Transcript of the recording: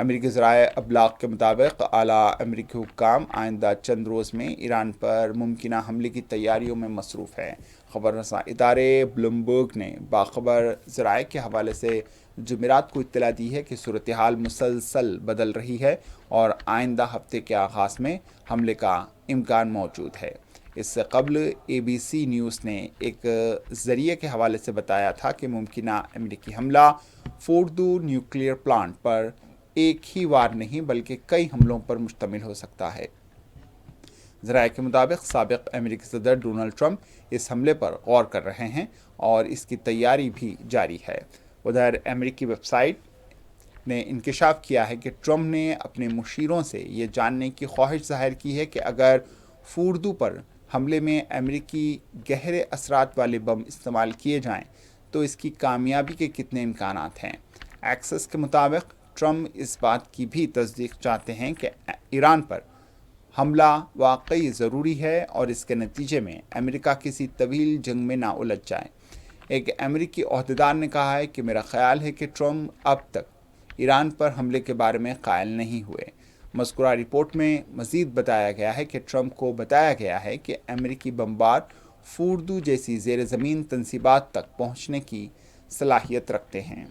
امریکی ذرائع ابلاغ کے مطابق اعلیٰ امریکی حکام آئندہ چند روز میں ایران پر ممکنہ حملے کی تیاریوں میں مصروف ہیں۔ خبر رساں ادارے بلومبرگ نے باخبر ذرائع کے حوالے سے جمعرات کو اطلاع دی ہے کہ صورتحال مسلسل بدل رہی ہے اور آئندہ ہفتے کے آغاز میں حملے کا امکان موجود ہے۔ اس سے قبل ABC نیوز نے ایک ذریعے کے حوالے سے بتایا تھا کہ ممکنہ امریکی حملہ فوردو نیوکلیئر پلانٹ پر ایک ہی وار نہیں بلکہ کئی حملوں پر مشتمل ہو سکتا ہے۔ ذرائع کے مطابق سابق امریکی صدر ڈونلڈ ٹرمپ اس حملے پر غور کر رہے ہیں اور اس کی تیاری بھی جاری ہے۔ ادھر امریکی ویب سائٹ نے انکشاف کیا ہے کہ ٹرمپ نے اپنے مشیروں سے یہ جاننے کی خواہش ظاہر کی ہے کہ اگر فوردو پر حملے میں امریکی گہرے اثرات والے بم استعمال کیے جائیں تو اس کی کامیابی کے کتنے امکانات ہیں۔ ایکسس کے مطابق ٹرمپ اس بات کی بھی تصدیق چاہتے ہیں کہ ایران پر حملہ واقعی ضروری ہے اور اس کے نتیجے میں امریکہ کسی طویل جنگ میں نہ الجھ جائے۔ ایک امریکی عہدیدار نے کہا ہے کہ میرا خیال ہے کہ ٹرمپ اب تک ایران پر حملے کے بارے میں قائل نہیں ہوئے۔ مذکورہ رپورٹ میں مزید بتایا گیا ہے کہ ٹرمپ کو بتایا گیا ہے کہ امریکی بمبار فوردو جیسی زیر زمین تنصیبات تک پہنچنے کی صلاحیت رکھتے ہیں۔